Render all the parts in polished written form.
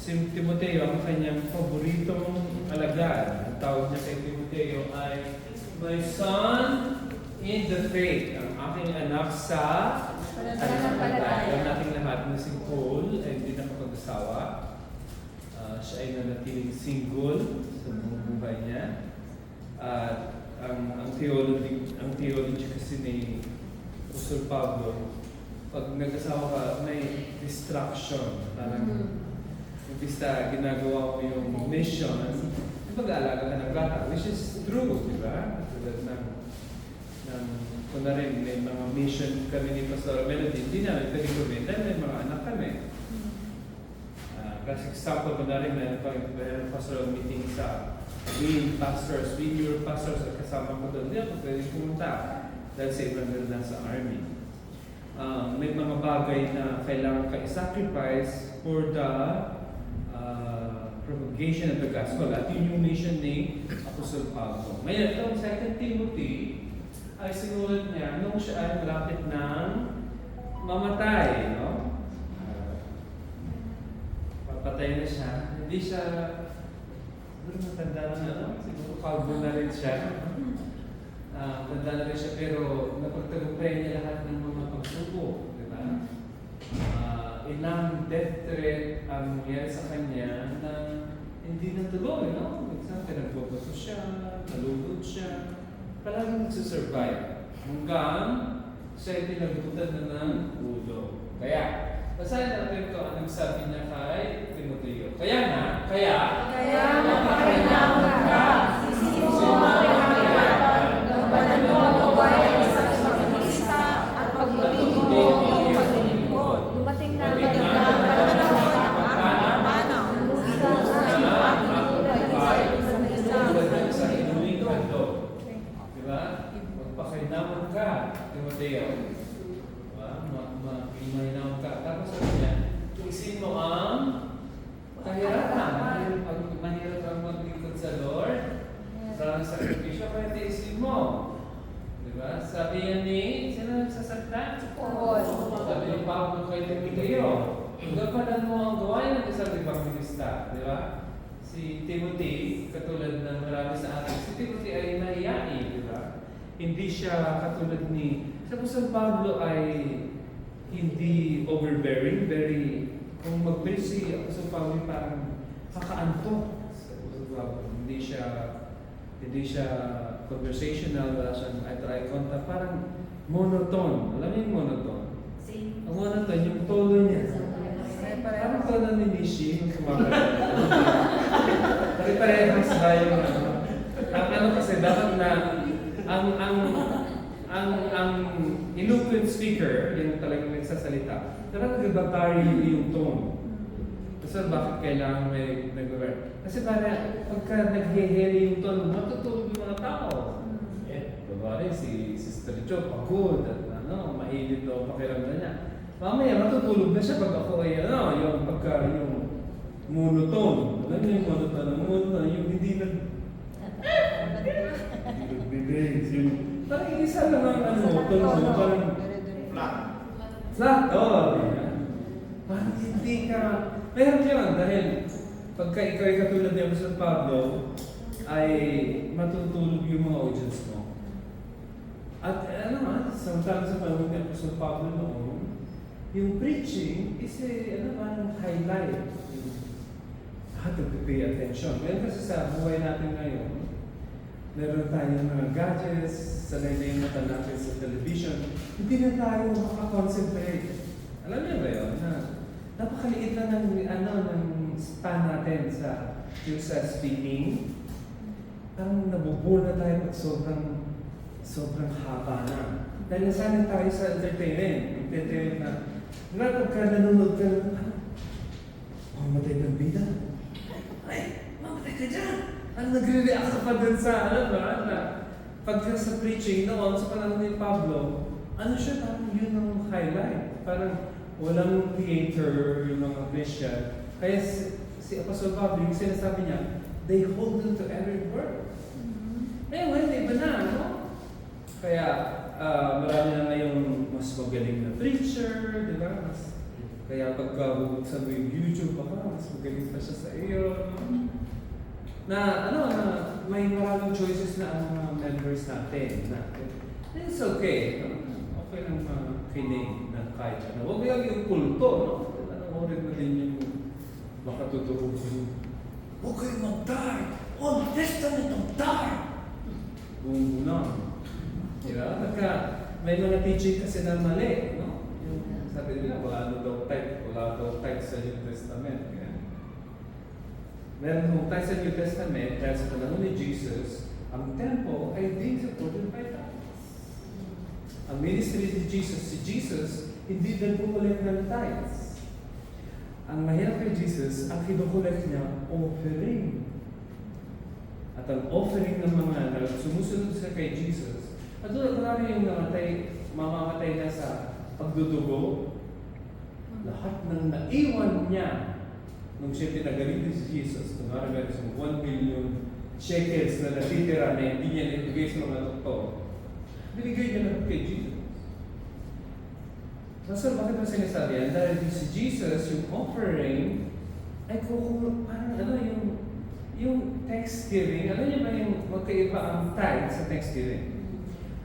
Si Timoteo, ang kanyang paboritong alagad. Ang tawag niya kay Timoteo ay, "My son in the faith." Ang aking anak sa pananampalataya. Ang nating lahat na si Paul ay hindi nakapag-asawa. Siya ay nanatiling single sa buong buhay niya. At ang theology kasi ni Apostol Pablo, pag nag-asawa ka, may distraction. Parang imbista ginagawa mo yung mission, mag-aalaga ka ng bata, which is true, di ba? Tulad ng kung na rin, may mga mission kami ni Pastor Melody, hindi namin pwede gawin dahil may mga anak kami. Kasi example, kung na rin, meron pastoral meeting sa Win Your Pastors, at kasama ko doon, hindi ako pwede pumunta dahil sa ibang na sa army. May mga bagay na kailangan ka i-sacrifice for the propagation of the gospel. At yun yung mission ni Apostol Pablo. Ngayon, itong 2 Timothy ay sinulat niya nung siya ay malapit ng mamatay. No? Papatay na siya. Hindi siya, matanda na, siguro kalbo na rin siya. Matanda na rin siya, pero napagtagumpay niya lahat ng mga pagsubok. Diba? Ilang death threat ang nangyari sa kanya na hindi natuloy, no? Minsan pinagbabaso siya, nalugod siya, palaging nagsusurvive. Hanggang siya pinagutan na ng ulo. Kaya, basahin natin ito ang nagsabi niya kay Timoteo. Kaya mapakailangan ka, sisipo ang pinakailangan, ng banal mo ang gawain ng isang pagkikista at pagbuting mo ang paglilingkod. Dumating na ang kailangan para panaw, musika at sa inuwing kanto. Diba? Magpakainaman ka, Timoteo. Diba? Magpakainaman ka. Tapos sabi niya, isin mo ang kahirapan. Mahirap ang maglingkod sa Lord. Sa sakripisyo, kaya tiisin mo. Diba? Sabi yan ni, sino nagsasaktan? Paul. Sabi ni Pablo kay Timoteo, gampanan mo ang gawain ng isang evangelista. Diba? Si Timothy, katulad ng marami sa atin, si Timothy ay nahiyain, di ba? Hindi siya katulad ni, sa Apostol Pablo ay hindi overbearing, kung mag-preach si Apostol Pablo parang kakaanto sa Apostol Pablo. Hindi siya conversational, wala siyang eye contact, parang monotone. Alam mo yung monotone? Ang monotone, yung tono niya. Parang tono ni Nishi, yung kumakain. Pare-parehas ba yung ano kasi dapat na ang eloquent speaker, yung talagang nagsasalita, dapat nagbabari yung tone. Kasi bakit kailangan may nag-work? Kasi para pagka nag-heheri yung tone, matutulog yung mga tao. Babae, si Sister Jo, pagod at mahilit daw pakiramdam niya. Mamaya matutulog na siya pag ako ay yung monotone. Alam niyo yung monotone, yung hindi nagbibigay. Parang isa lang ang tono, parang flat. Parang hindi ka, meron yun, dahil pagka ikaw ay katulad ni Apostol Pablo, ay matutulog yung mga audience mo. At samtang sa panahon ni Apostol Pablo noon, yung preaching is highlight. To pay attention. Ngayon kasi sa buhay natin ngayon, meron tayong mga gadgets, sanay na yung mata natin sa television, hindi na tayo makakonsentrate. Alam niyo ba yun? Napakaliit lang ng span natin sa speaking. Parang nabubur na tayo pag sobrang haba na. Dahil nasanay tayo sa entertainment na pagka nanonood ka, mamatay ng bida. Ay, mamatay ka dyan! Nagre-react ka pa dun sa, pagka sa preaching noon, sa panahon ni Pablo, siya, parang yun ang highlight. Parang walang theater yung mga Christian. Kaya si Apostol Pablo, yung sinasabi niya, they hold on to every word. Ngayon, iba na, no? Kaya, marami na ngayong mas magaling na preacher, di ba? Kaya pagka bubuksan mo yung YouTube, baka mas magaling pa siya sa iyo. No? Na may maraming choices na ang mga members natin. It's okay. No? Okay lang makinig na kahit ano. Huwag lang yung kulto. No? Panoorin mo din yung makatuturo ko. Huwag kayong mag-die. Old Testament of die. Bumbunan. Diba? Pagka may mga teaching kasi na mali. No? Yung sabi nila, wala daw type sa New Testament. Kaya, meron kong tayo sa New Testament, dahil sa panahon ni Jesus, ang temple ay being supported by tithes. Ang ministry ni Jesus, si Jesus, hindi din pukulit ng tithes. Ang mahirap kay Jesus, ang kinukulit niya, offering. At ang offering ng mga sumusunod sa kay Jesus, at doon yung mamamatay na sa pagdudugo, lahat ng naiwan niya nung siya pinagaling si Jesus, kung meron sa 1 million shekels na natitira na hindi niya naibigay sa mga doktor, binigay niya lang kay Jesus. So, bakit mo sinasabi yan? Dahil si Jesus, yung offering, ay yung Thanksgiving, alam niyo ba yung magkaiba ang tithe sa Thanksgiving?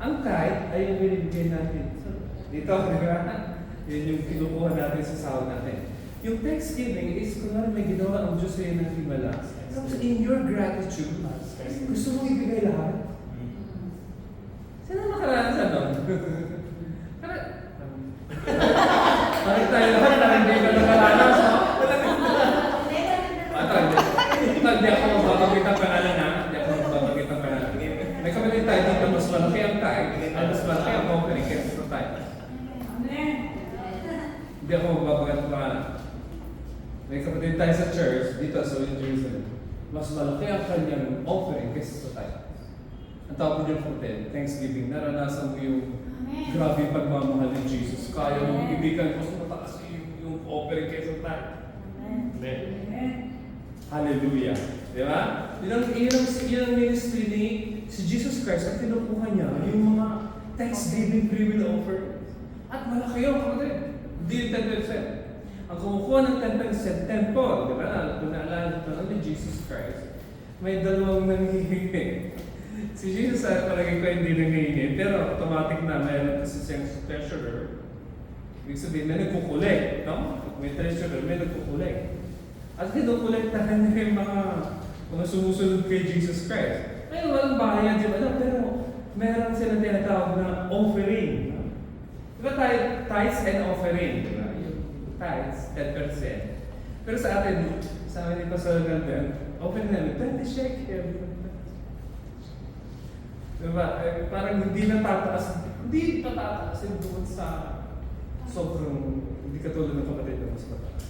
Ang tithe ay yung binibigay natin. Dito, di ba? Yun yung kinukuha natin sa sahod natin. Yung Thanksgiving is kung may ginawa ang Diyos sa'yo ng himala. Tapos in your gratitude, gusto mong ibigay lahat? Sino makaranas nun? Bakit tayo lahat na hindi ka nakaranas, no? Hindi ako magbabagit ang pangalan na. Hindi ako magbabagit ang pangalan. May kapatid tayo dito, mas malaki ang tayo. Mas malaki ang offering kaya sa tayo. Hindi ako magbabagit ang pangalan. May kapatid tayo sa church, dito sa Jerusalem. Mas malaki ang kanyang offering kaysa sa tayo. Ang tawag yung kapatid, Thanksgiving, naranasan mo yung grabe pagmamahal ni Jesus. Kaya mong ibigan mo sa mataas yung offering kaysa sa tayo. Amen. Hallelujah. Di ba? Yun ang ministry ni si Jesus Christ. Ang kinukuha niya, yung mga Thanksgiving free will offer. At malaki yun, kapatid. Hindi yung 10%. Ang kumukuha ng 10% temple, di ba? Kung naalala ito ni Jesus Christ, may dalawang nangihingi. Si Jesus ay palagi ko hindi nangihingi, pero automatic na mayroon kasi siyang treasurer. Ibig sabihin, may nagkukulik. No? May treasurer, may nagkukulik. At kinukulektahan niya yung mga sumusunod kay Jesus Christ. Ngayon, walang bahaya, di ba? Pero meron silang tinatawag na offering. Di ba tithes and offering? Di ba? Yung tithes, 10%. Pero sa atin, sa amin ni Pastor Ganda, offering namin, 20 shekel. Di ba? Parang hindi na tataas. Hindi pa tataas yung doon sa sobrang, hindi katulad ng kapatid na mas mataas.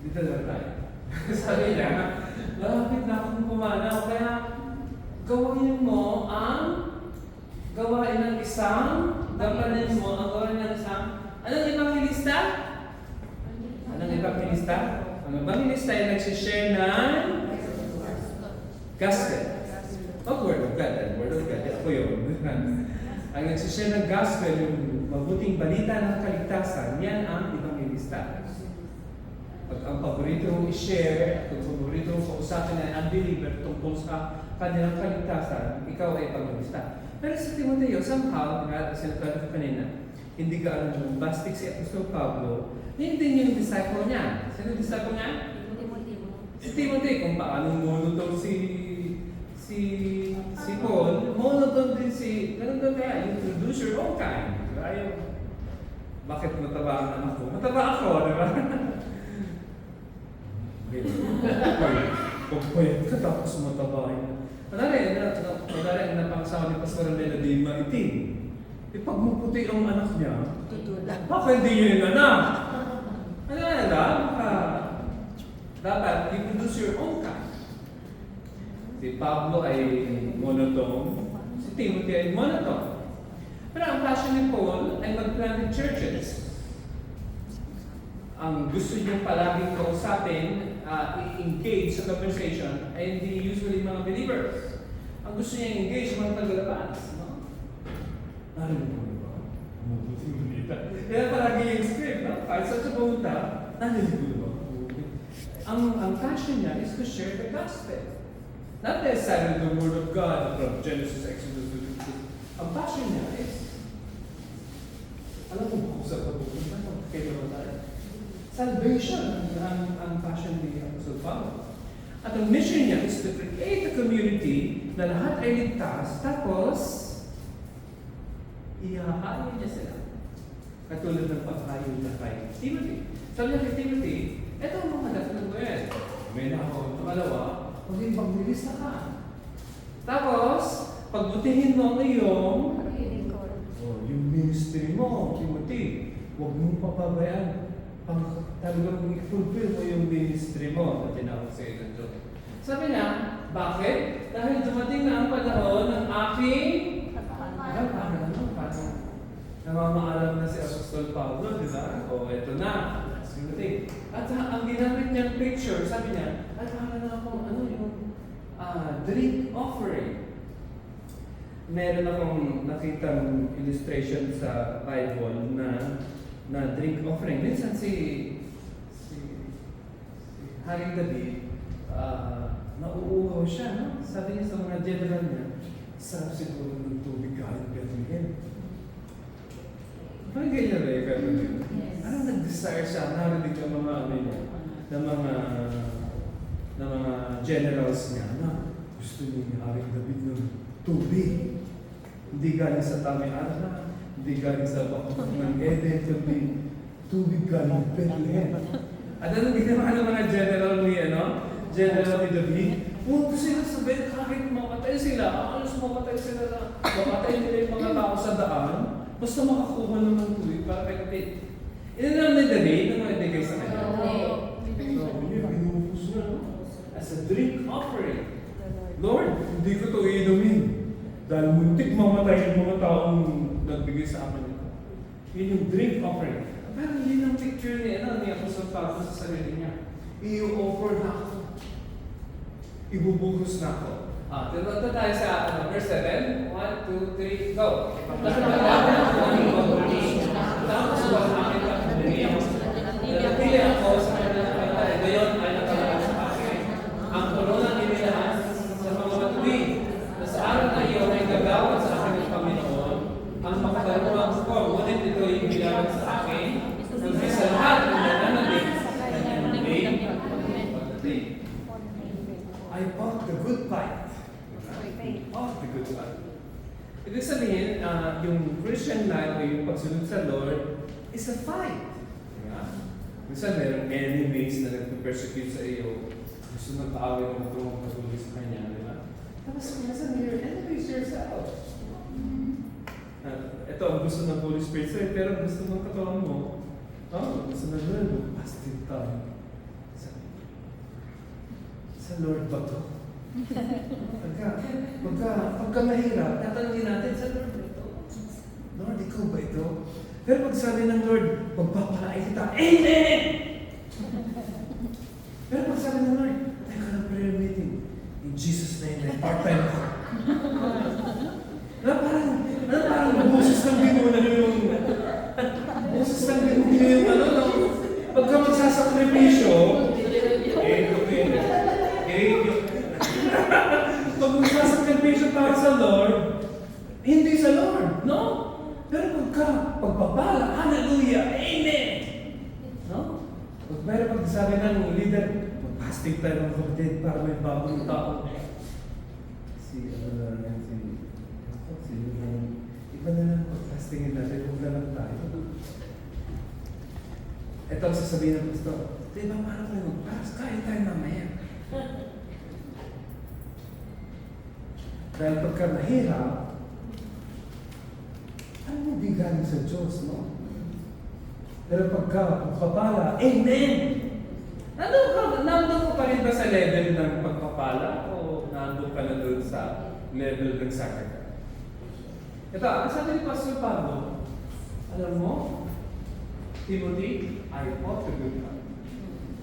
Dito na tayo. Sabi niya, malapit na akong pumanaw, kaya gawain mo ang gawain ng isang, gawain mo ang gawain ng isang, anong evangelista? Anong evangelista? Ang evangelista ay nagsishare ng gospel. Word of God. Word of God. Ako yun. Ang nagsishare ng gospel, yung mabuting balita ng kaligtasan, yan ang evangelista. Pag ang paborito mong i-share, at ang paborito mong kausapin ay unbeliever tungkol sa kanilang kaligtasan, ikaw ay evangelista. Pero sa Timoteo, somehow, sinasabi ko kanina, hindi ka alam yung bastik si Apostol Pablo, hindi yung disciple niya. Sino yung disciple niya? Si Timothy. Kung paano monotone si Paul, monotone din ganun daw kaya, you produce your own kind. Diba? Bakit mataba ang anak ko? Mataba ako, di ba? Pagpayat ka tapos matabahin. Madali ang napangasawa ni Pastor Mela di maitim. Pag maputi ang anak niya, baka hindi yun yung anak. Ano dapat i-produce your own kind. Si Pablo ay monotone, si Timothy ay monotone. Pero ang passion ni Paul ay mag-plant churches. Ang gusto niyang palaging kausapin, i-engage sa conversation ay hindi usually mga believers. Ang gusto niya engage mga tagalabas. No? Narinig mo ba? mabuting balita. Kaya palagi yung script, no? Kahit saan siya pumunta, naliligo ba? Ang passion niya is to share the gospel. Not necessarily the word of God from Genesis, Exodus, Leviticus. Ang passion niya is, alam mo ba kung saan papupunta? Kaya naman tayo. Salvation ang passion ni Apostle Pablo. At ang mission niya is to create a community na lahat ay ligtas, tapos ihahain niya sila. Katulad ng paghahain niya kay Timothy. Sabi niya kay Timothy, ito ang mga dapat mo yan. May nako, pangalawa, maging pagbilista ka. Tapos, pagbutihin mo ang iyong yung ministry mo, Timothy. Huwag mong papabayaan. Talagang i-fulfill mo yung ministry mo na tinawag sa iyo ng Diyos. Sabi niya, bakit? Dahil dumating na ang panahon ng aking namamaalam na si Apostol Pablo, di ba? O, eto na. At ang ginamit niyang picture, sabi niya, ay para na akong yung drink offering. Meron akong nakitang illustration sa Bible na drink offering. Minsan si Haring David, nauuhaw siya, no? Sabi niya sa mga general niya, sarap siguro ng tubig galing Bethlehem. Parang ganyan ba yung gano'n yun? Anong nag-desire siya? Narinig ang mga niya, ng mga generals niya na gusto niya ni Haring David ng tubig. Hindi galing sa Tami-Arna, hindi galing sa bakot ng Eden, kundi tubig galing Bethlehem. At anong ginawa ng mga general ni David? Kung sila sabihin, kahit mamatay sila, alos mamatay sila na mamatay nila yung mga tao sa daan, basta makakuha naman tubig para kay David. Inalam ni David na mga ibigay sa kanya. Binubus na, as a drink offering. Lord, hindi ko ito iinumin. Dahil muntik mamatay yung mga taong nagbigay sa amin ito. Yun yung drink offering. Parang yun ang picture ni Apostol Pablo sa sarili niya. I-offer na ako. Ibubuhos na ako. Ito tayo sa verse 7. 1, 2, 3, go! Tapos ba ang aking pagpapilihan? Napili ako sa kanyang kapatay. Ngayon ay nakalagay sa akin. Ang koronang inilahan sa mga matuwid. Na sa araw na iyon ay gagawad sa akin ng Panginoon. Ang makakaruang ko, ngunit ito ay bilawan sa akin. Kundi sa lahat ng nananalig sa kanyang name. I fought the good fight. Fought the good fight. Ibig sabihin, yung Christian life o yung pagsunod sa Lord is a fight. Minsan merong enemies na nagpe-persecute sa iyo. Gusto mag-aaway na matulong patuloy sa Kanya, di ba? Tapos minsan your enemies yourself. Ito ang gusto ng Holy Spirit sa'yo, pero gusto ng katawan mo, gusto na Lord, pastin tayo. Sa Lord ba ito? Pagka mahirap, tatanungin natin, sa Lord ba ito? Lord, ikaw ba ito? Pero pag sabi ng Lord, pagpapalain kita, Amen! Pero pag sabi ng Lord, tayo ka ng prayer meeting. In Jesus' name, may part-time ako. Parang boses ng binuna yung boses ng binuna yung pagka magsasakripisyo, pag magsasakripisyo para sa Lord, hindi sa Lord, no? Pero pagpapala, hallelujah, amen! No? Pero pag sabi ng leader, mag-fasting tayo ng kapatid para may bagong tao. Iba na lang mag-fastingin natin, huwag na lang tayo. Ito ang sasabihin ng pastor, di ba paano kayo mag-fast? Kain tayo mamaya. Dahil pagka mahirap, hindi galing sa Diyos, no? Pero pagka pagpapala, Amen! Nandun ko pa rin ba sa level ng pagpapala o nandun ka na doon sa level ng sacrifice? Ito, ang sabi ni Pastor Pablo, alam mo, Timothy, I fought the good fight.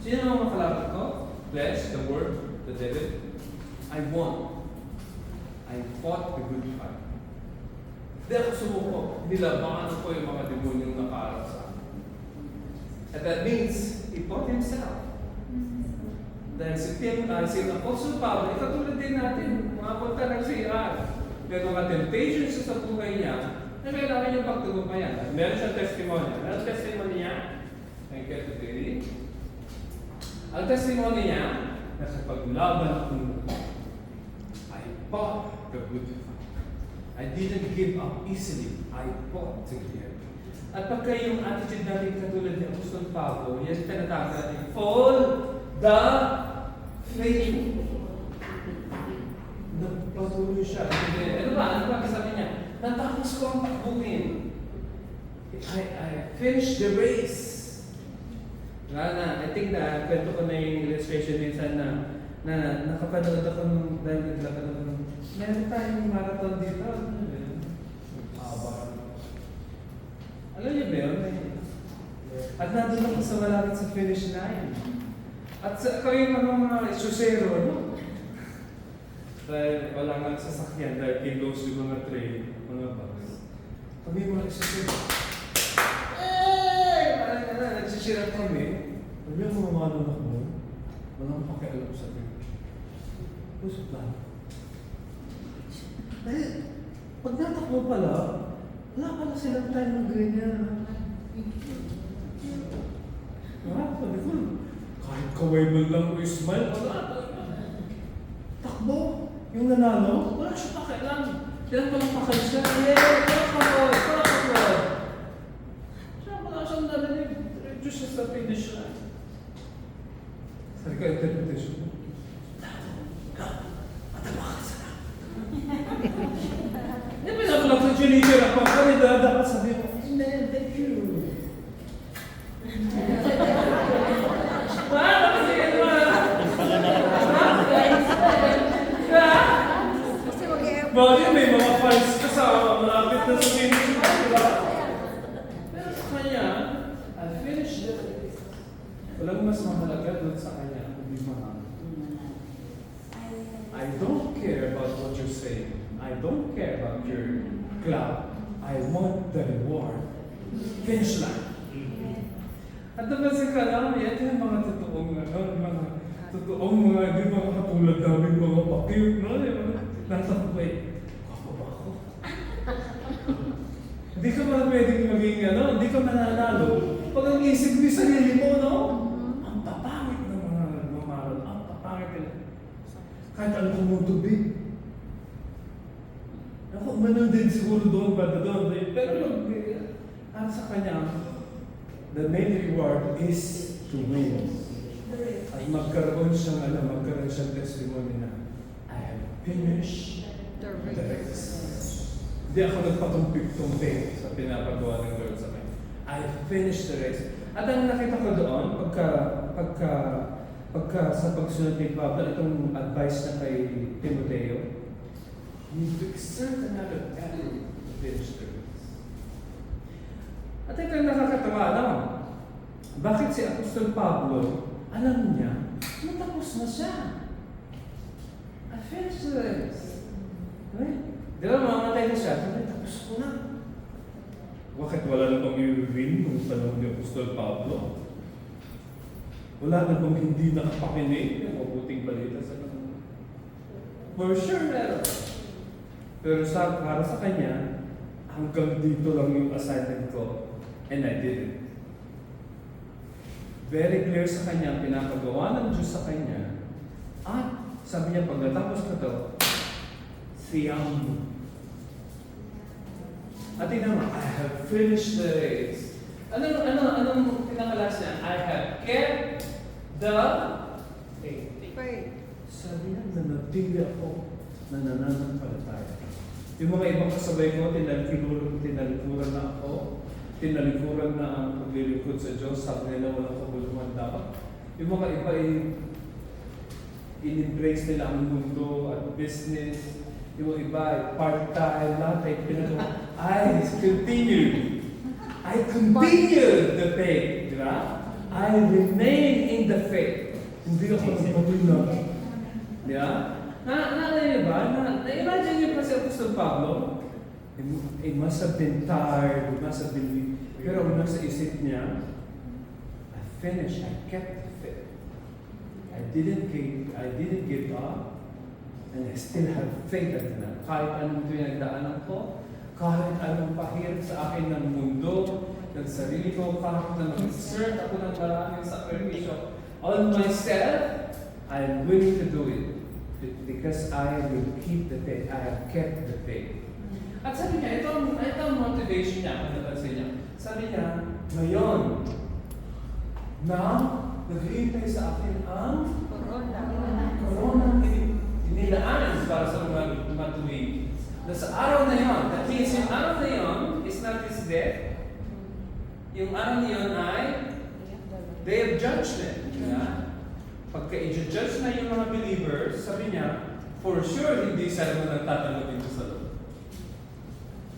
Sino ang mga kalaban ko? Flesh, the world, the devil. I won. I fought the good fight. Hindi ako sumuko. Nilabangan ko yung mga demonyong nakaarap sa akin. And that means, he fought himself. Dahil si Apostle Pablo, katulad din natin, mga punta ng CR. May mga temptations sa buhay niya na kailangan niyang pagtagumpayan. Meron siyang testimony. Ano testimony niya? Thank you, today. Ang testimony niya, nakapaglaban akong I fought the good fight. I didn't give up easily. I fought to the end. At pagka yung attitude natin katulad ni Apostol Pablo, yan tinatawag natin, fall the faith. Nagpatuloy siya. Ano ba sabi niya? Natapos ko ang takbuhin. I finished the race. I think na kwento ko na yung illustration minsan na nakapanood ako nung dahil naglakad ako nung meron tayong marathon dito. Alam niyo ba yun? At nandun ako sa malapit sa finish line. At kayo mga susero, no? Dahil wala nga sasakyan dahil kinlose yung mga train, mga bus. Kami mga susero. Nagsisirap kami. Sabi niya, mga manong ako, walang pakialam sa akin. Pusot lang. Dahil, pag natakbo pala, wala pala silang time ng ganyan. Sabi ko, kahit kaway mo lang o smile, wala. Takbo. Yung nanalo, wala siya pakialam. Kailan palang pakal siya. Wala siyang nalalig. Diyo siya sa finish line. Sabi ka, interpretation mo. Mataba ka sana. Hindi ba naman lang sa cheerleader ako? Kami dapat sabi mo, man, thank you. Bakit may mga fans kasama, malapit na sa finish line, diba? Pero sa kanya, I'll finish the race. Walang mas mahalaga doon sa kanya, kundi mga. I don't care about what you're saying. I don't care about your club. I want the reward. Finish line. At napansin ka lang, ito yung mga totoong, di mga katulad namin mga pakil, no? Nasa buhay. Ako ba ako? Hindi ka man pwedeng maging, hindi ka mananalo. Pag ang isip mo yung sarili mo, no? Ang papangit ng mga nagmamaral. Ang papangit nila. Kahit ano kung mong tubig. Ako, manon din siguro doon, banda doon. Pero ang sa kanya, the main reward is to win. At magkaroon siyang testimony na I have finished the race. Hindi ako nagpatumpik-tumpik sa pinapagawa ng Lord sa akin. I finished the race. At ang nakita ko doon, pagka sa pagsunod ni Pablo, itong advice na kay Timoteo, you exert another effort to finish the race. At ito yung nakakatawa, bakit si Apostol Pablo, alam niya, natapos na siya. I finished the race. Right? Di ba mamamatay na siya? Tapos ko na. Bakit wala na bang i-win nung panahon ni Apostol Pablo? Wala na bang hindi nakapakinig ng mabuting balita sa kanila? For sure meron. Pero para sa kanya, hanggang dito lang yung assignment ko, and I did it. Very clear sa kanya, pinapagawa ng Diyos sa kanya, at sabi niya, pag natapos ko to, siyam mo. At tingnan mo, I have finished the race. Anong pinakalas niya? I have kept the faith. Sabi niya, nanatili ako na nananampalataya. Yung mga ibang kasabay ko, tinalikuran na ako. Tinalikuran na ang paglilingkod sa Diyos, sabi nila walang kabuluhan dapat. Yung mga iba in-embrace nila ang mundo at business. Yung iba part-time, lahat ay pinagawa. I continued the faith, di ba? I remain in the faith. Hindi ako nagpatuloy. Di ba? Na-imagine niyo pa si Apostol Pablo? He must have been tired, he must have been weak. Pero ang nasa isip niya, I finished, I kept the faith. I didn't give up, and I still have faith at na. Kahit anong pinagdaanan ko, kahit anong pahirap sa akin ng mundo, ng sarili ko, kahit na mag-exert ako ng maraming sakripisyo on myself, I am willing to do it because I will keep the faith. I have kept the faith. At sabi niya, ito ang motivation niya, kung napansin niya. Sabi niya, ngayon, na naghihintay sa akin ang koronang inilaan para sa mga matuwid. Na sa araw na yon, that means yung araw na yon is not his death. Yung araw na yon ay day of judgment. Pagka i-judge na yung mga believers, sabi niya, for sure, hindi sila nagtatanggap dito sa loob.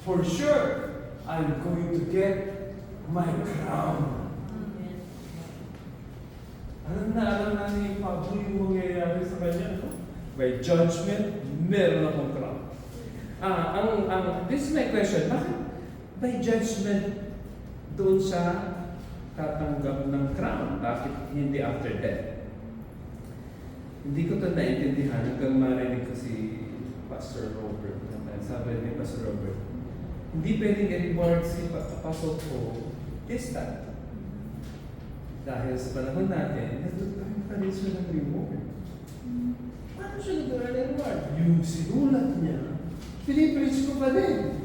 For sure, I'm going to get my crown. Alam na ni Pablo yung mangyayari sa kanya, no? By judgment, meron akong crown. This is my question, bakit by judgment doon siya tatanggap ng crown? Bakit hindi after death? Hindi ko ito naintindihan hanggang marinig ko si Pastor Robert. Sabi ni Pastor Robert, hindi pwedeng i-reward si Apostle Paul this time. Dahil sa panahon natin, nagdudaan pa rin siya ng reward. Paano siya nagdudaan ng reward? Yung sinulat niya, pinipreach ko pa din.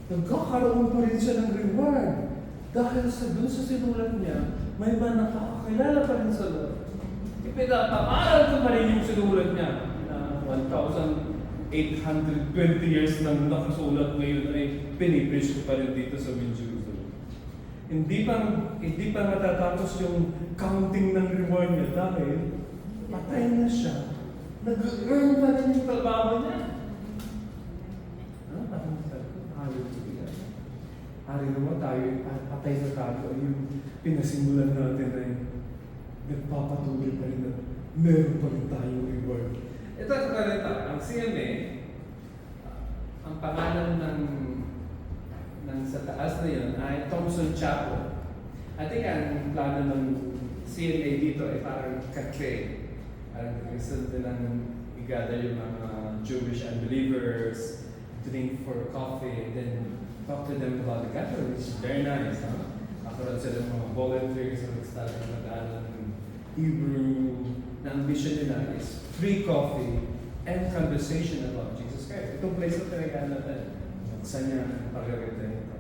Nagkakaroon pa rin siya ng reward. Dahil doon sa sinulat niya, may mga nakakakilala pa rin sa Lord. Ipinapaaral ko pa rin yung sinulat niya na 1,820 years nang nakasulat ngayon ay pinipreach ko pa rin dito sa Jerusalem. Hindi pa matatapos yung counting ng reward niya dahil patay na siya. Nag-earn pa rin yung trabaho niya. Parang sabi ko, hallelujah. Hari naman tayo, patay na tayo. Yung pinasimulan natin ay nagpapatuloy pa rin na meron pa rin tayong reward. Ito ang CMA, ang pangalan ng sa taas na yun ay Thompson Chapel. I think ang plano ng CMA dito ay parang cafe. Parang gusto nilang i-gather yung mga Jewish unbelievers, drink for coffee, and then talk to them about the gospel, which is very nice. Makaroon sila ng mga volunteers na mag-start ng mag-aaral ng Hebrew. Na ang vision nila is free coffee and conversation about Jesus Christ. Itong place na talaga natin. Saan niya ang pagkaganda nito?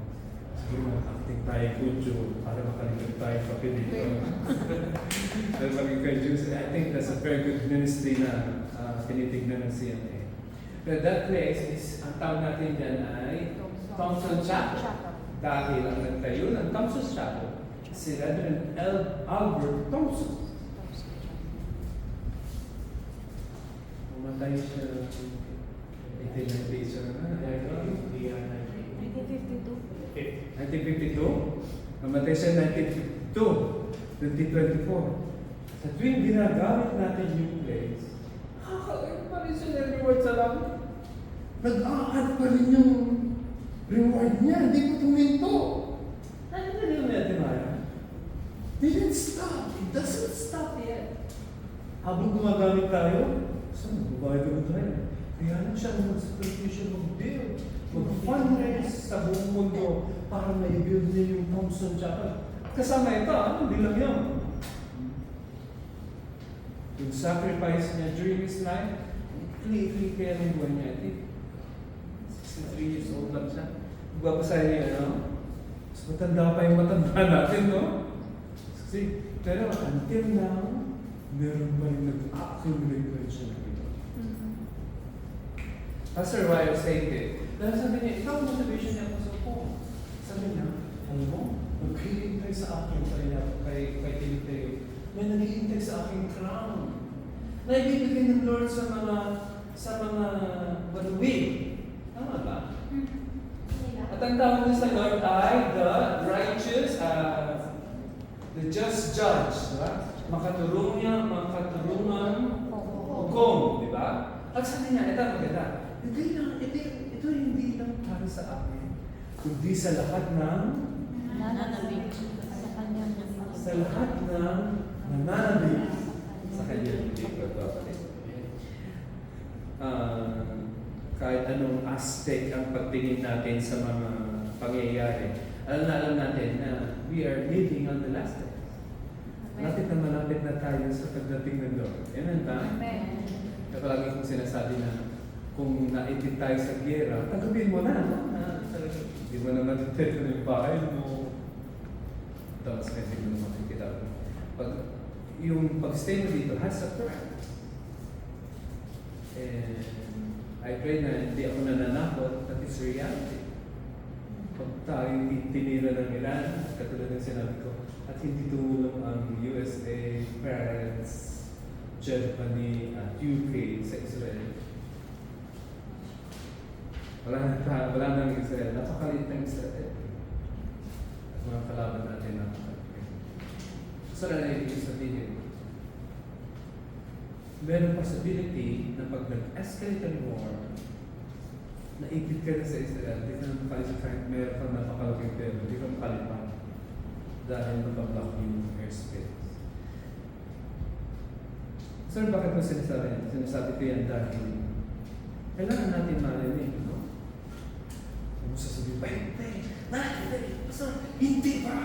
Siguro mag-acting tayo kudyo para makaligod tayo kape dito. Pero pag-ikay Jews, I think that's a very good ministry na tinitignan ng CMA. But that place is, ang tawag natin dyan ay Thompson Chapel. Dahil ang nagtayo ng Thompson Chapel, si Reverend Albert Thompson. Matay siya 89 days na 1952? Namatay siya 1952, 2024. Sa tuwing ginagamit natin yung place, nakaka-earn pa rin siya ng reward sa langit. Nag-a-add pa rin yung reward niya, hindi ko tuminto. Ano na rin natin Maya? Didn't stop. It doesn't stop yet. Habang gumagamit tayo, saan? Babayad naman tayo. Kaya lang siya mag-supervision, mag-build, mag-fundraise sa buong mundo para ma-build niya yung Thompson Chapel. Kasama ito, hindi lang yun. Yung sacrifice niya during his life, free kaya ng buwan niya. I think 63 years old lang siya. Magbabasahin niya, no? Mas matanda pa yung matanda natin, no? Pero until now, meron pa rin nag-accumulate pa rin siya na ito. Pastor Ryan said it. Dahil sabi niya, ikaw ang motivation niya sa po. Sabi niya, alam mo, naghihintay sa akin, kay Timoteo, may naghihintay sa aking crown. Na ibibigay ng Lord sa mga baluwi. Tama ba? At ang tawag niya sa Lord ay the righteous, the just judge, diba? Makaturungan hukom, di ba? At sabi niya, ito maganda. Ito ito hindi lang para sa akin, kundi sa lahat ng Nananabig sa kanyang sa lahat ng nananabig sa kanyang pagpapalit. Kahit anong aspect ang pagtingin natin sa mga pangyayari, alam natin na we are living on the last days. Malapit na tayo sa pagdating ng Lord. Amen ba? Amen. Kaya palagi kong sinasabi na kung naitid tayo sa giyera, tanggapin mo na. No? Hindi mo naman titito ng bahay mo. Tapos may tignan mo makikita mo. Yung pag-stay mo dito has a price. And I pray na hindi ako nananakot, that is reality. Pag tayo tinira ng Iran, katulad ng sinabi ko, at hindi tumulong ang USA, France, Germany, at UK sa Israel. Wala nang Israel. Napakalit ng Israel. At mga kalaban natin napakalit. So na ibig sabihin, meron possibility na pag nag-escalate ang war, naipit ka na sa Israel, di ka na makalit kahit meron kang napakalaking pero, di ka makalipan dahil napablock yung airspace. Sir, bakit mo sinasabi? Sinasabi ko yan dahil kailangan natin marinig, no? Kung mo sasabihin ba, hindi ba?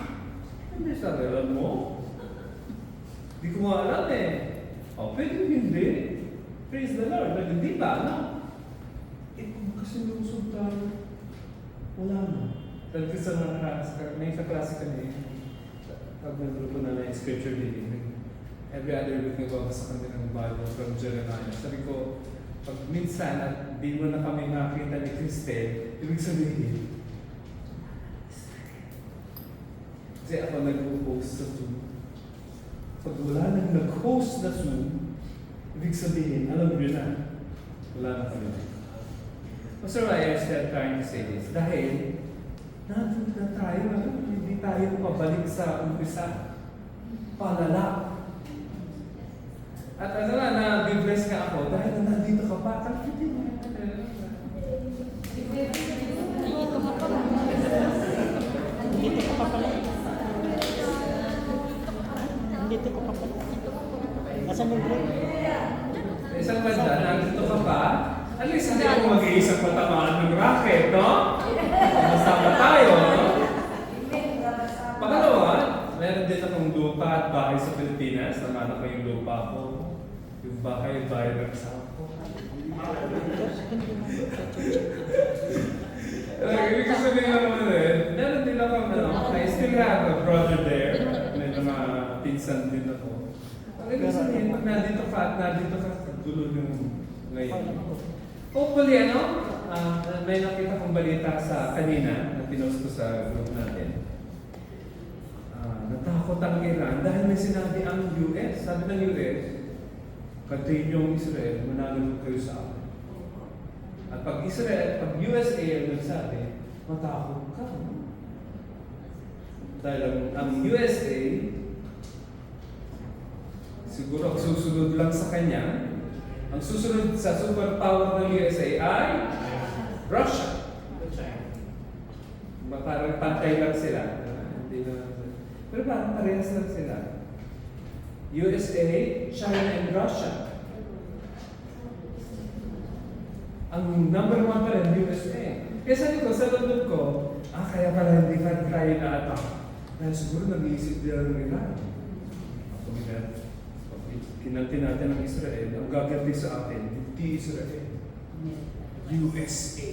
Hindi sabi, alam mo? Hindi ko maalam eh. O, pwede hindi. Praise the Lord. But hindi ba, no? Kung kasi lusog tayo, wala na. Dahil sa mga may sa klase kami, pag nagrupo na na scripture reading, every other week nagbabasa kami ng Bible from Jeremiah. Sabi ko, pag minsan at di mo na kami nakita ni Cristel, ibig sabihin, kasi ako nag-host sa Zoom. Pag wala nang nag-host na Zoom, ibig sabihin, alam nyo na, wala na kami. Pastor, why I still trying to say this? Dahil, nandun na tayo, hindi tayo pabalik sa umpisa. Palala. At ano nga, na-bless ka ako, dahil nandito ka pa, hindi mo na. Dito ka pala. Dito ka pa pala. Dito ka pa pala. Nasaan yung break? Isang banda, nandito ka pa, at least hindi ako mag-iisang patamaan ng racket, no? Masama tayo, no? Pangalawa, meron din akong lupa at bahay sa Pilipinas. Namana ko yung lupa ko. Yung bahay ng asawa ko. Ibig sabihin naman meron din ako, I still have a brother there. May mga pinsan din ako. Ang ibig sabihin, pag nandito ka gulo yung ngayon. Hopefully, may nakita kong balita sa kanina na pinost ko sa group natin. Natakot ang Iran dahil may sinabi ang US. Sabi ng US, kantayin yung Israel, manalo kayo sa akin. At pag USA ang nagsabi, matakot ka. Dahil ang USA, siguro susunod lang sa kanya. Ang susunod sa superpower ng USA ay Russia. Parang pantay lang sila. Pero parang parehas lang sila. USA, China, and Russia. Ang number one pa rin, USA. Kaya sabi ko, sa loob ko, kaya pala hindi pa tayo na-attack. Dahil siguro nag-iisip din ng Iran. Kinanti natin ang Israel, ang gaganti sa atin, hindi Israel. USA.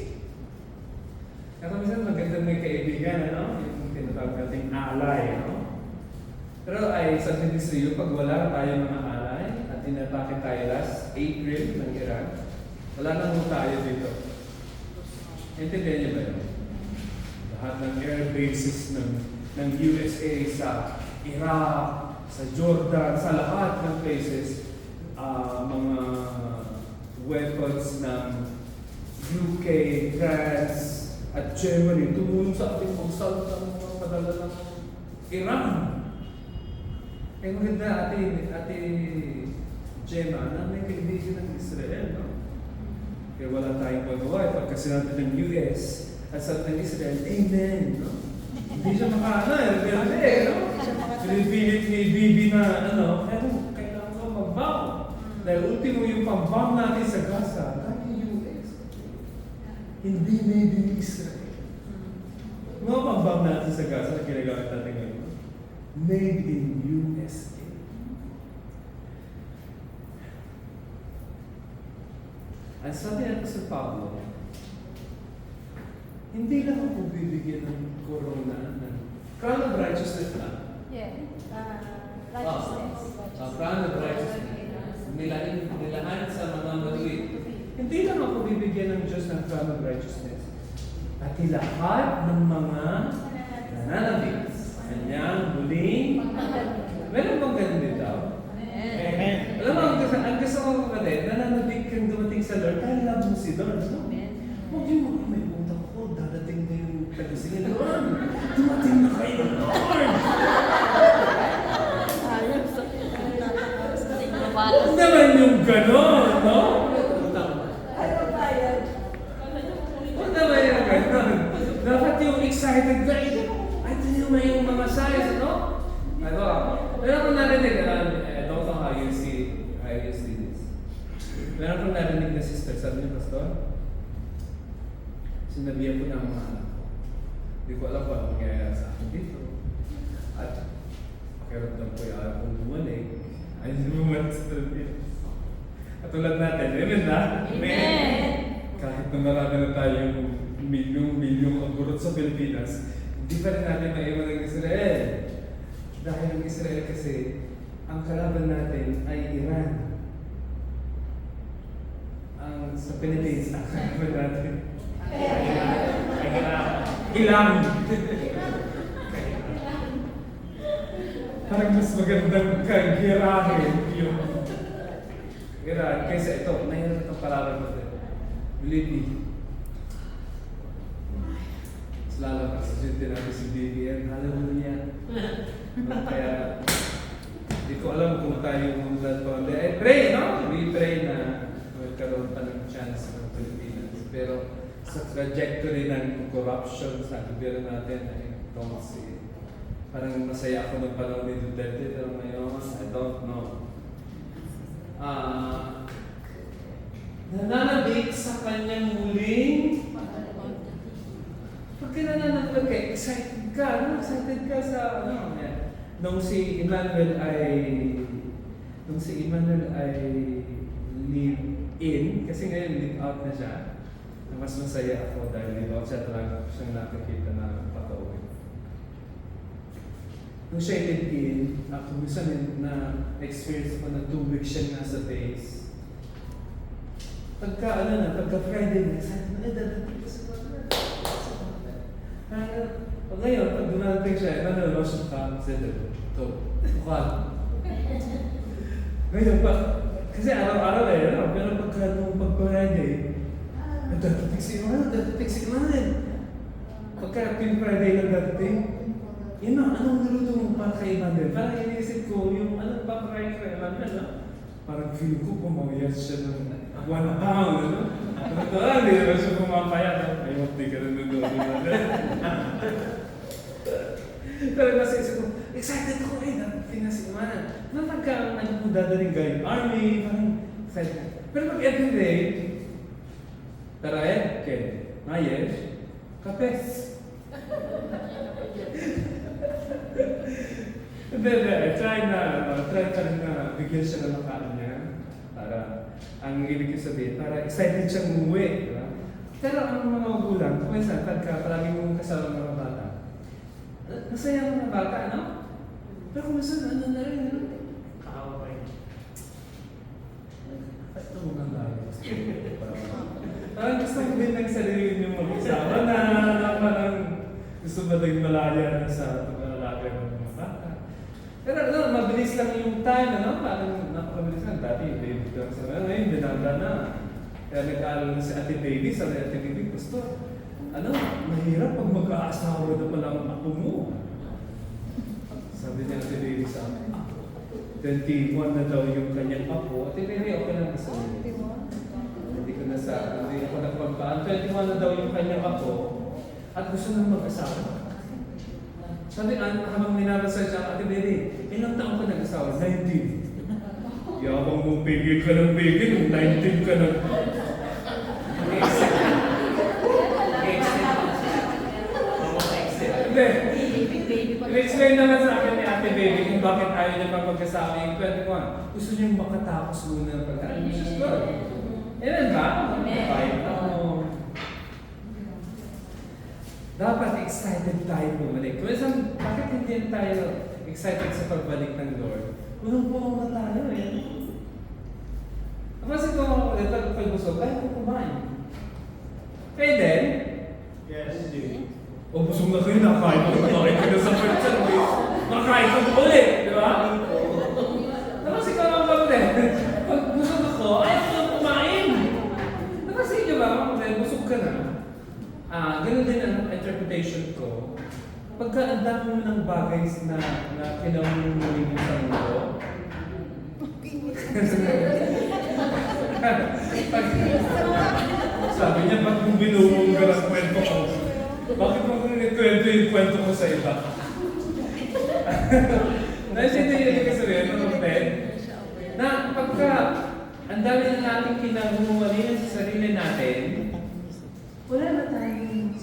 Kaya minsan magandang may kaibigan, yung tinatawag nating ally, Pero ay sabihin sa iyo, pag wala tayo mga ally at tinatake tayo last April ng Iran, wala nang tayo dito. Intindihan niyo ba yun? Lahat ng air bases ng USA sa Iraq, sa Jordan, sa lahat ng places, mga weapons ng UK, France, at Germany, tumulong sa ating mag-solve ng mga padala ng Iran. Kaya maganda ate Gemma na may kaibigan ng Israel, no? Kaya wala tayong magawa. Pagka sinabi ng US at sa ng Israel, Amen. No? Hindi siya rebelde, no? Pinipilit ni Bibi na, pero kailangan ko mag-bomb. Dahil ultimo yung pang-bomb natin sa Gaza, galing US. Hindi made in Israel. Mga pang-bomb natin sa Gaza na ginagamit natin ngayon, made in USA. Ang sabi natin sa Pablo, hindi lang ako bibigyan ng corona ng crown of righteousness lang. Yeah. Righteousness. Crown of righteousness. Nilahan sa mga matuwid. Hindi lang ako bibigyan ng Diyos ng crown of righteousness. At lahat ng mga nananabik. Kanyang huling. Meron bang ganun dito? Amen. Alam mo, ang gusto ko kapatid, nananabik kang dumating sa Lord, dahil love mo si Lord. No? Huwag yung may utang ko, dadating na yung tagisingin. Lord, dumating na kayo, Lord! Huwag naman yung gano'n, no? Huwag naman yung gano'n. Dapat yung excited ka, ito yung mga signs, no? Meron kong narinig, I don't know how you see this. Meron kong narinig na sister, sabi niya, Pastor, sinabihan ko na ang mga anak ko. Hindi ko alam kung ano mangyayari sa akin dito. At pakiramdam ko yung alam kong bumalik. Ay, bumalik sa Pilipinas. At tulad natin, amen na? Amen! Kahit na marami na tayong milyong ang gurot sa Pilipinas, hindi pa rin natin maiwan ng Israel. Dahil ang Israel kasi, ang kalaban natin ay Iran. Sa Philippines, ang kalaban natin Ilang. Parang mas magandang kagirahin yung Iran kaysa ito. Mayroon itong kalaban natin. Believe me. Lalo kasi sinti natin si BBM. Hallelujah. Kaya, hindi ko alam kung tayo umunlad pa. I pray, no? We pray na magkaroon pa ng chance ng Pilipinas. Pero sa trajectory ng corruption sa gobyerno natin, I don't see. Parang masaya ako ng panahon ni Duterte, pero ngayon, I don't know. Nananabik sa kanyang muling pagka nananabik ka, excited ka, no? Excited ka sa, nung si Emmanuel ay live in, kasi ngayon live out na siya, na mas masaya ako dahil live out siya talaga siyang nakikita na patawin. Nung siya live in, ako minsan na experience ko na 2 weeks siya nasa base. Pagka Friday na, excited na, dadating ko sa ngayon, pag dumarating siya, lotion ka, ito, bukal. Ngayon pa, kasi araw-araw pero pag-Friday, dadating si Emmanuel. Pagka Friday lang dadating, anong niluto mo para kay Emmanuel? Parang iniisip ko, yung anong papakain kay Emmanuel, no? Parang feel ko pumayas siya ng 1 pound, no? Hindi naman siya pumapayat, no? Ay, hindi ka na nanonood. Pero mas isip ko, excited ako dadating na si Emmanuel. Pagka dadating galing army, parang excited. Pero pag everyday, tarayan, Mayesh, kapes. And then, try pa rin na bigyan siya ng makain niya para, ang ibig ko sabihin, para excited siyang umuwi, di ba? Pero ang mga magulang, kung minsan, pagka palagi mong kasama ng mga bata, masaya ang mga bata, no? Pero kung minsan, na rin, kaawa pa rin. Ito mo ng layo. Parang gusto mo din ng sarili yung mag-isama na parang gusto mo din malaya na sa pag-alaga ng mga bata. Pero mabilis lang yung time, parang napakabilis lang. Dati, baby ko sa mga ngayon, binanda na. Kaya nag-aaral na si Ate Baby, sabi Ate Baby, Pastor, mahirap pag mag-aasawa na pala ang ako mo. Sabi niya Ate Baby sa akin, 21 na daw yung kanyang apo. Ate Baby, okay lang sa akin. Hindi ko na hindi ako nagpampaan. 21 na daw yung kanyang apo at gusto nang mag-asawa. Sabi, habang minarasal siya, Ate Bebe, ilang taon ka nag-asawa? 19. Yabang mong pigil ka ng pigil, 19 ka na. Hindi. I-explain naman sa akin ni Ate Baby kung bakit ayaw niya pa mag-asawa yung 21. Gusto niyang makatapos muna ng pagkain. Which is good. Ilan ba? Dapat excited tayo bumalik. Bakit hindi tayo excited sa pagbalik ng Lord? Walang pumunta tayo eh. Kasi kung ako ulit, pag busog, kaya ko kumain. Pwede? Yes. O busog na kayo, nakain ko na sa person. Nakain ko ulit, di ba? Kasi kung ako ulit, pag busog ako, ayaw ko na kumain. Kasi inyo ba, busog ka na. Ganun din ang interpretation ko. Pagka ang dami mo ng bagay na kinamumuli mo sa mundo, sabi niya, ba't mo binubong ka ng kwento ko? Bakit mo kwento yung kwento ko sa iba? Naisipin niyo yung kasabihin, mga Ben, na pagka ang dami na natin kinamumuli sa sarili natin, wala na tayong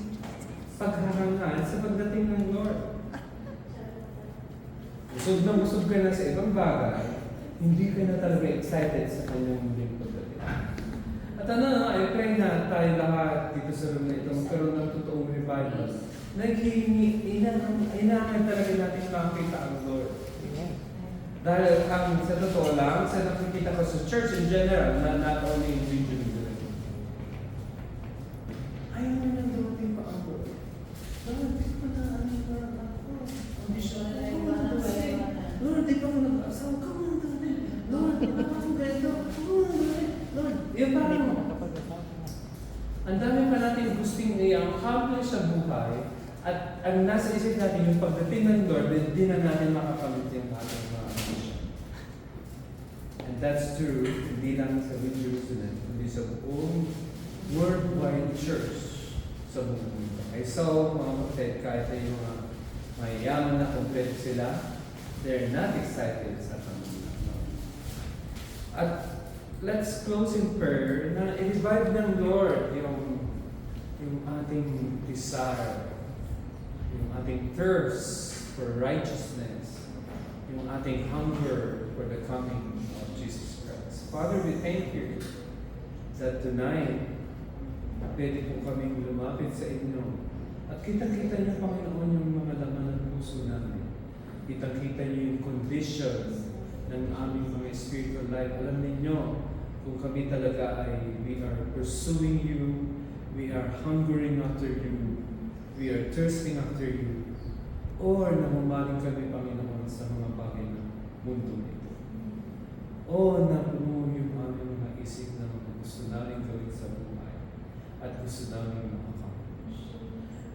pagharangan sa pagdating ng Lord. Busog ka na sa ibang bagay, hindi ka na talaga excited sa kanyang muling pagdating. At I pray na tayo lahat dito sa room na ito magkaroon ng totoong revival. Inaangay talaga natin makakita ang Lord. Dahil sa totoo lang, sa nakikita ko sa church in general, na not only in region ayaw mo nang dumating pa ang Lord. Lord, di pa na ako. Lord, di pa mo nag-asawa. Come on, Lord, di pa akong ganito. Lord, yung parang ang dami pa natin gusting i-accomplish sa buhay at ang nasa isip natin yung pagdating ng Lord, hindi na natin makakamit yung ating mga ambition. And that's true, hindi lang sa New Jerusalem, kundi sa buong worldwide church sa buong mundo. Okay, so mga kapatid, kahit ay mga mayayaman na kompleto sila, they're not excited sa Panginoon. No? At let's close in prayer na i-revive ng Lord yung ating desire, yung ating thirst for righteousness, yung ating hunger for the coming of Jesus Christ. Father, we thank you that tonight, pwede po kaming lumapit sa inyo. At kitang-kita niyo, Panginoon, yung mga laman ng puso namin. Kitang-kita niyo yung conditions ng aming mga spiritual life. Alam ninyo, kung kami talaga ay we are pursuing you, we are hungering after you, we are thirsting after you, or namamaling kami, Panginoon, sa mga bagay ng mundo nito. O napuno yung aming mga isip na mga gusto namin gawin sa buhay at gusto namin ma-accomplish.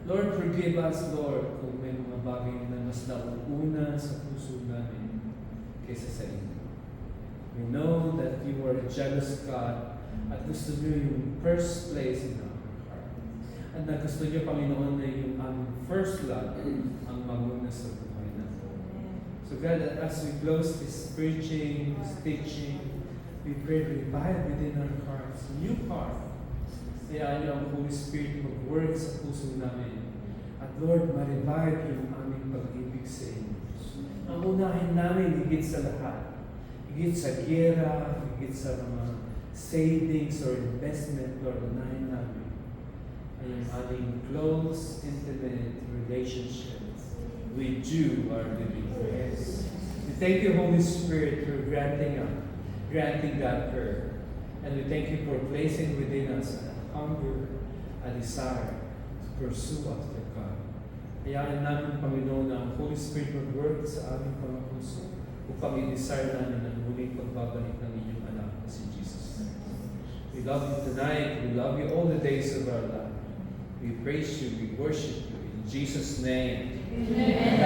Lord, forgive us, Lord, kung may mga bagay na mas nauuna sa puso namin kaysa sa inyo. We know that you are a jealous God at gusto niyo yung first place in our heart. At na gusto niyo, Panginoon, na yung aming first love ang mamuna sa buhay natin. So God, as we close this preaching, this teaching, we pray revive within our hearts, new heart. Kaya niyo ang Holy Spirit mag-work sa puso namin. At Lord, ma-revive yung aming pag-ibig sa inyo. Ang unahin namin, higit sa lahat, higit sa gera, higit sa mga savings or investment, Lord, unahin namin ay yung aming close, intimate relationships with you, our living grace. We thank you, Holy Spirit, for granting that prayer. And we thank you for placing within us a hunger, a desire to pursue after God. Hayaan namin, Panginoon, na ang Holy Spirit mag-work sa aming mga puso upang i-desire namin ang muling pagbabalik ng inyong anak na si Jesus. We love you tonight. We love you all the days of our life. We praise you. We worship you. In Jesus' name. Amen.